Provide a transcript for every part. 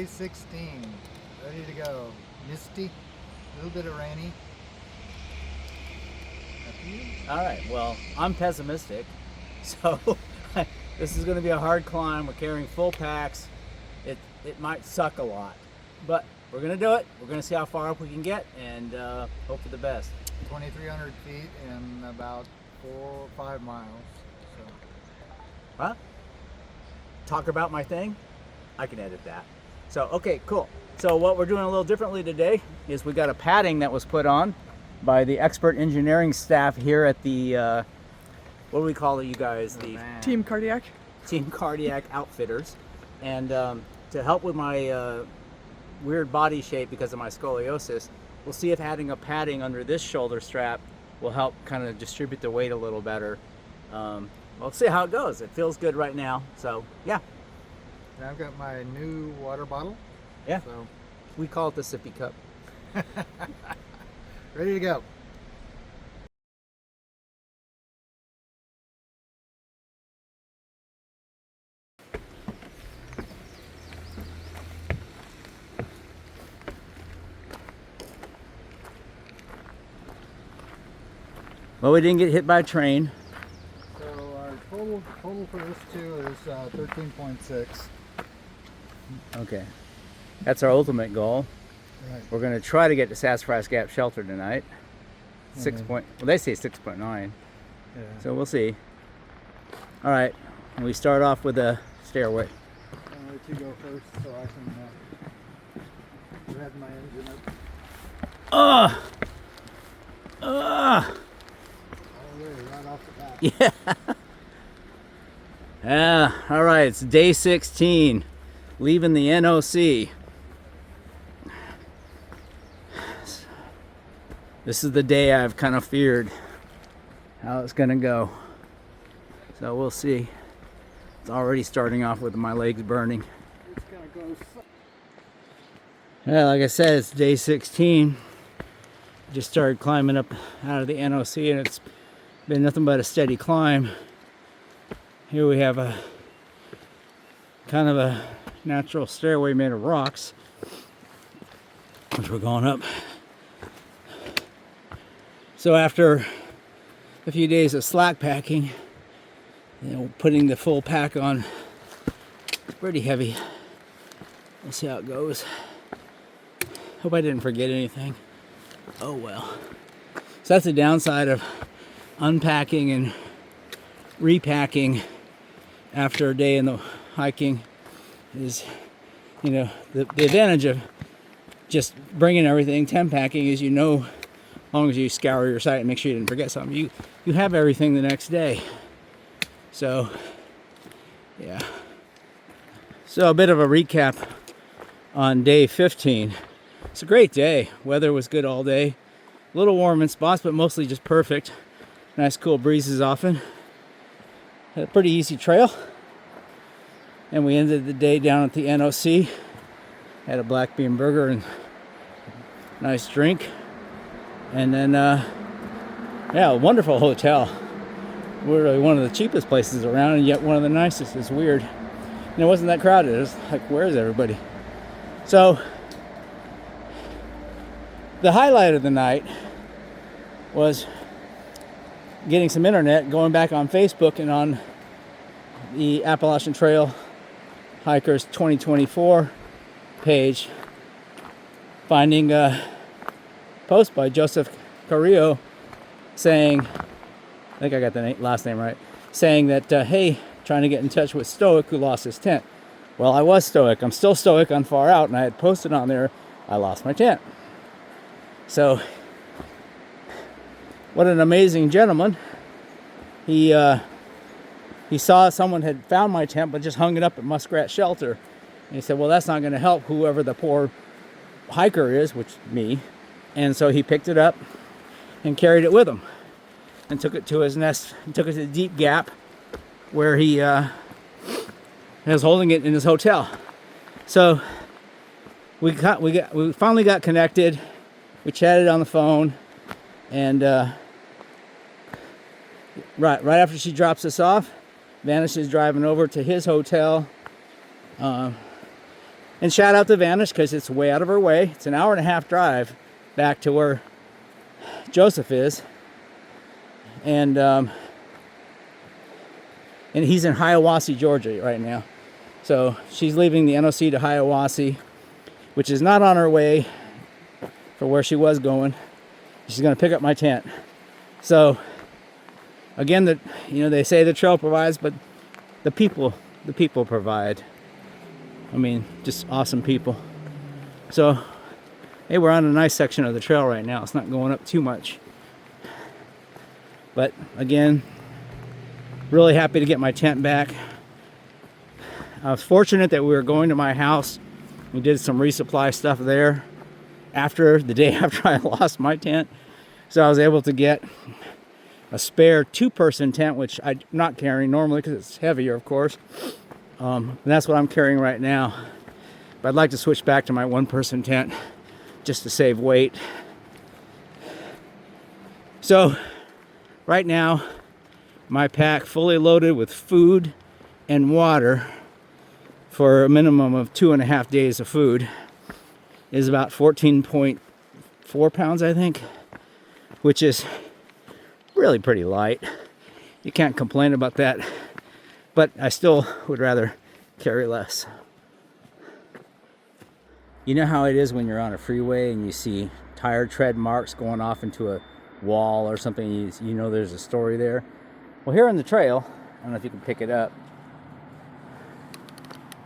Day 16, ready to go. Misty, a little bit of rainy. Up to you. All right, well, I'm pessimistic, so this is going to be a hard climb. We're carrying full packs. It might suck a lot, but we're going to do it. We're going to see how far up we can get and hope for the best. 2,300 feet in about 4 or 5 miles. So. Huh? Talk about my thing? I can edit that. So, okay, cool. So what we're doing a little differently today is we got a padding that was put on by the expert engineering staff here at the, what do we call it, you guys? The Team Cardiac. Team Cardiac Outfitters. And to help with my weird body shape because of my scoliosis, we'll see if adding a padding under this shoulder strap will help kind of distribute the weight a little better. We'll see how it goes. It feels good right now, so yeah. And I've got my new water bottle. Yeah, so. We call it the sippy cup. Ready to go. Well, we didn't get hit by a train. So our total for this too is 13.6. Okay, that's our ultimate goal. Right. We're going to try to get to Sassafras Gap shelter tonight. Well, they say 6.9. Yeah. So we'll see. All right, and we start off with a stairway. I'll let you go first so I can rev my engine up. Oh, right off the bat. Yeah. All right, it's day 16, leaving the NOC. This is the day I've kind of feared how it's gonna go. So we'll see. It's already starting off with my legs burning. It's gonna go. Yeah, like I said, it's day 16. Just started climbing up out of the NOC, and it's been nothing but a steady climb. Here we have a kind of a natural stairway made of rocks, which we're going up. So after a few days of slack packing, putting the full pack on, it's pretty heavy. We'll see how it goes. Hope I didn't forget anything. Oh well. So that's the downside of unpacking and repacking after a day in the hiking is, the advantage of just bringing everything, temp packing, is as long as you scour your site and make sure you didn't forget something, you have everything the next day. So yeah. So a bit of a recap on day 15. It's a great day. Weather was good all day. A little warm in spots, but mostly just perfect. Nice cool breezes often. Had a pretty easy trail. And we ended the day down at the NOC. Had a black bean burger and a nice drink. And then, a wonderful hotel. We're really one of the cheapest places around, and yet one of the nicest. It's weird. And it wasn't that crowded. It was like, where is everybody? So, the highlight of the night was getting some internet, going back on Facebook and on the Appalachian Trail Hikers 2024 page, finding a post by Joseph Carrillo saying, I think I got the last name right, saying that, hey, trying to get in touch with Stoic who lost his tent. Well, I was Stoic. I'm still Stoic on Far Out, and I had posted on there, I lost my tent. So, what an amazing gentleman. He saw someone had found my tent but just hung it up at Muskrat Shelter. And he said, well, that's not going to help whoever the poor hiker is, which me. And so he picked it up and carried it with him and took it to his nest and took it to the deep gap where he was holding it in his hotel. So we finally got connected. We chatted on the phone, and right after she drops us off, Vanish is driving over to his hotel. And shout out to Vanish because it's way out of her way. It's an 1.5-hour drive back to where Joseph is. And he's in Hiawassee, Georgia right now. So she's leaving the NOC to Hiawassee, which is not on her way for where she was going. She's going to pick up my tent. So again, they say the trail provides, but the people provide. I mean, just awesome people. So, hey, we're on a nice section of the trail right now. It's not going up too much. But again, really happy to get my tent back. I was fortunate that we were going to my house. We did some resupply stuff there the day after I lost my tent. So I was able to get a spare 2-person tent, which I'm not carrying normally because it's heavier, of course. And that's what I'm carrying right now. But I'd like to switch back to my 1-person tent just to save weight. So right now, my pack fully loaded with food and water for a minimum of 2.5 days of food is about 14.4 pounds, I think, which is really pretty light. You can't complain about that, but I still would rather carry less. You know how it is when you're on a freeway and you see tire tread marks going off into a wall or something, you know there's a story there. Well, here on the trail, I don't know if you can pick it up,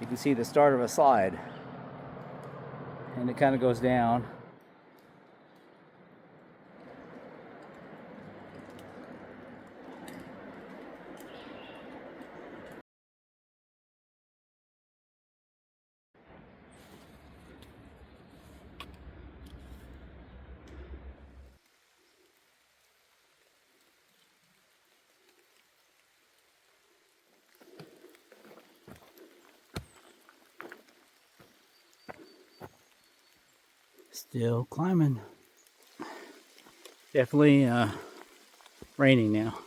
you can see the start of a slide, and it kind of goes down. Still climbing. Definitely raining now,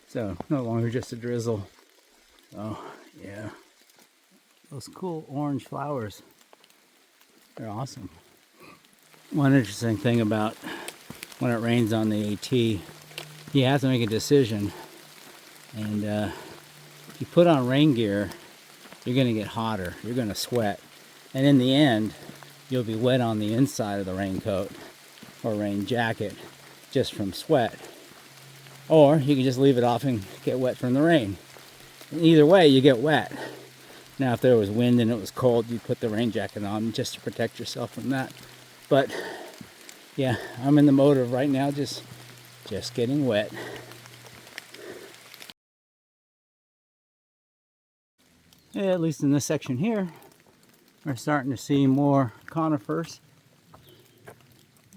so no longer just a drizzle. Oh yeah, those cool orange flowers, they're awesome. One interesting thing about when it rains on the AT, you have to make a decision, and if you put on rain gear, you're going to get hotter, you're going to sweat, and in the end you'll be wet on the inside of the raincoat or rain jacket just from sweat. Or you can just leave it off and get wet from the rain. Either way, you get wet. Now, if there was wind and it was cold, you'd put the rain jacket on just to protect yourself from that. But yeah, I'm in the mode of right now just getting wet. Yeah, at least in this section here, we're starting to see more conifers.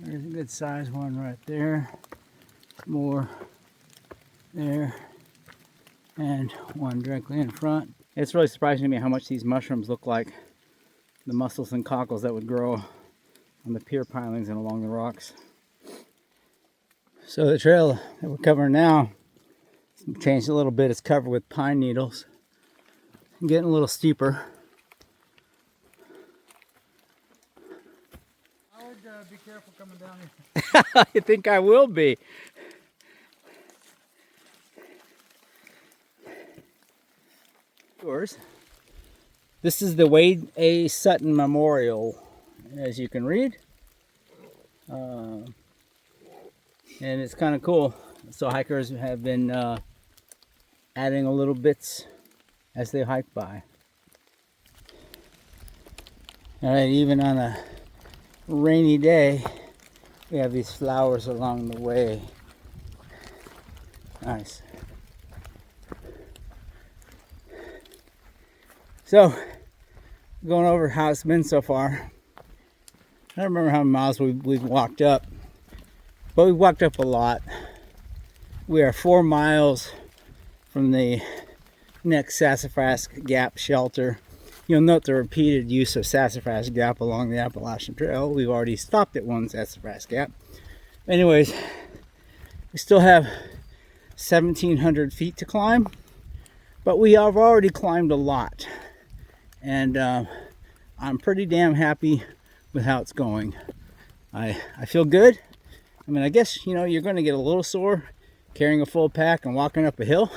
There's a good size one right there. More there. And one directly in front. It's really surprising to me how much these mushrooms look like the mussels and cockles that would grow on the pier pilings and along the rocks. So the trail that we're covering now changed a little bit. It's covered with pine needles. I'm getting a little steeper. Be careful coming down here. I think I will be. Yours. This is the Wade A. Sutton Memorial, as you can read. And it's kind of cool. So hikers have been adding a little bits as they hike by. All right, even on a rainy day, we have these flowers along the way. Nice. So, going over how it's been so far. I don't remember how many miles we've walked up, but we've walked up a lot. We are 4 miles from the next Sassafras Gap shelter. You'll note the repeated use of Sassafras Gap along the Appalachian Trail. We've already stopped at one Sassafras Gap. Anyways, we still have 1,700 feet to climb, but we have already climbed a lot. And I'm pretty damn happy with how it's going. I feel good. I mean, I guess, you know, you're going to get a little sore carrying a full pack and walking up a hill,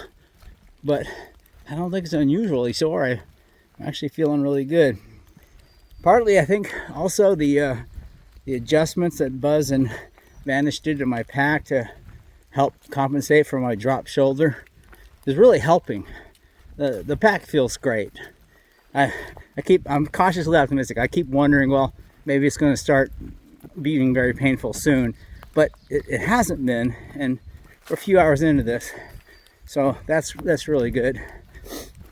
but I don't think it's unusually sore. I'm actually feeling really good. Partly, I think, also the adjustments that Buzz and Vanish did to my pack to help compensate for my dropped shoulder is really helping. The pack feels great. I'm cautiously optimistic. I keep wondering, well, maybe it's going to start being very painful soon, but it hasn't been, and we're a few hours into this, so that's really good.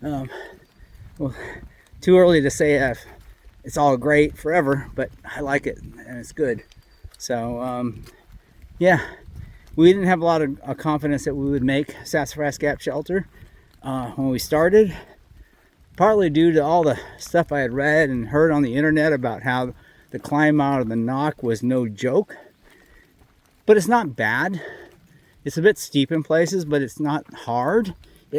Well, too early to say if it's all great forever, but I like it and it's good. So yeah, we didn't have a lot of confidence that we would make Sassafras Gap shelter when we started, partly due to all the stuff I had read and heard on the internet about how the climb out of the NOC was no joke. But it's not bad. It's a bit steep in places, but it's not hard.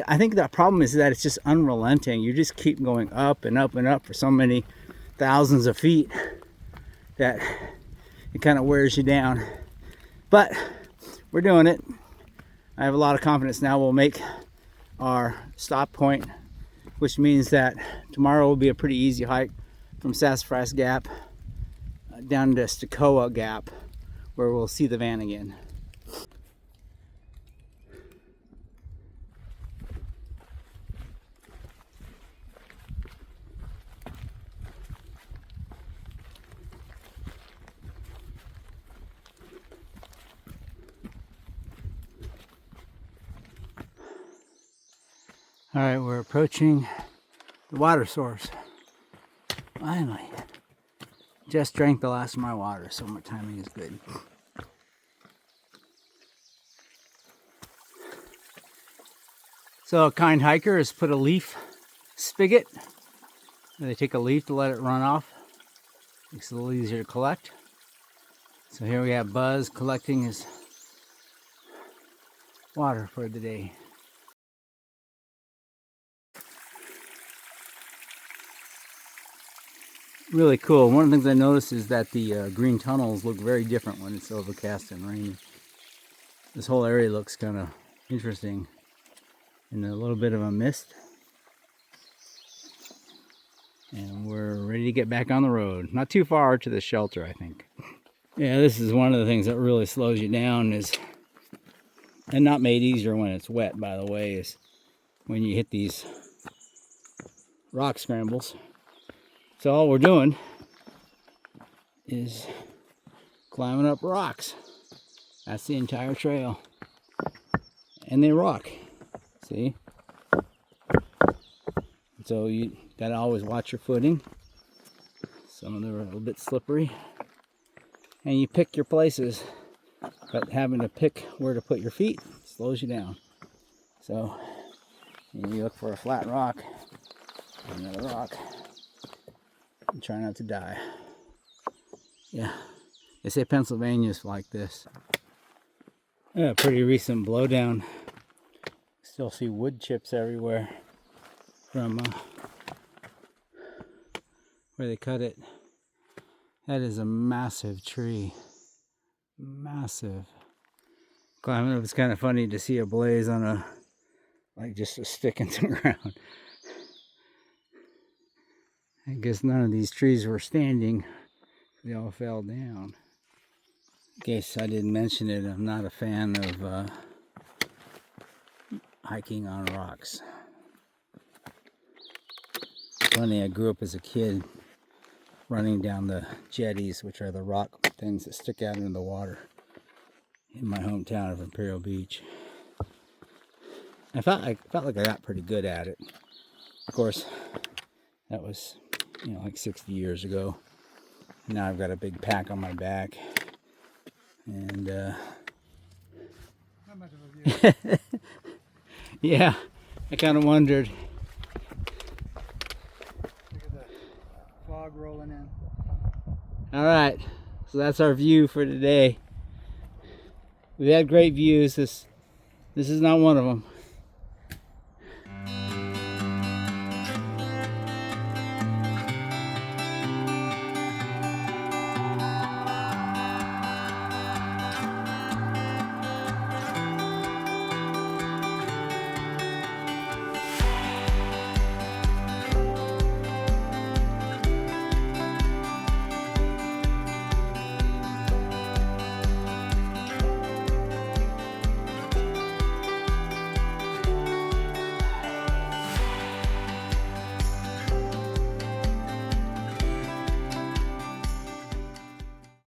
I think the problem is that it's just unrelenting. You just keep going up and up and up for so many thousands of feet that it kind of wears you down. But we're doing it. I have a lot of confidence now we'll make our stop point, which means that tomorrow will be a pretty easy hike from Sassafras Gap down to Stokoa Gap, where we'll see the van again. All right, we're approaching the water source. Finally. Just drank the last of my water, so my timing is good. So a kind hiker has put a leaf spigot. They take a leaf to let it run off. Makes it a little easier to collect. So here we have Buzz collecting his water for the day. Really cool. One of the things I noticed is that the green tunnels look very different when it's overcast and rainy. This whole area looks kind of interesting in a little bit of a mist. And we're ready to get back on the road. Not too far to the shelter, I think. Yeah, this is one of the things that really slows you down is, and not made easier when it's wet, by the way, is when you hit these rock scrambles. So all we're doing is climbing up rocks. That's the entire trail. And they rock, see? So you gotta always watch your footing. Some of them are a little bit slippery. And you pick your places, but having to pick where to put your feet slows you down. So you look for a flat rock, another rock, and try not to die. Yeah, they say Pennsylvania's like this. Yeah, pretty recent blowdown. Still see wood chips everywhere from where they cut it. That is a massive tree. Massive. Climbing up, it's kind of funny to see a blaze on a, like just a stick in the ground. I guess none of these trees were standing. They all fell down. In case I didn't mention it, I'm not a fan of hiking on rocks. Funny, I grew up as a kid running down the jetties, which are the rock things that stick out into the water in my hometown of Imperial Beach. I felt like I got pretty good at it. Of course, that was, you know, like 60 years ago. Now I've got a big pack on my back, and Not much of a view. yeah, I kind of wondered. Look at the fog rolling in. All right, so that's our view for today. We've had great views. This is not one of them.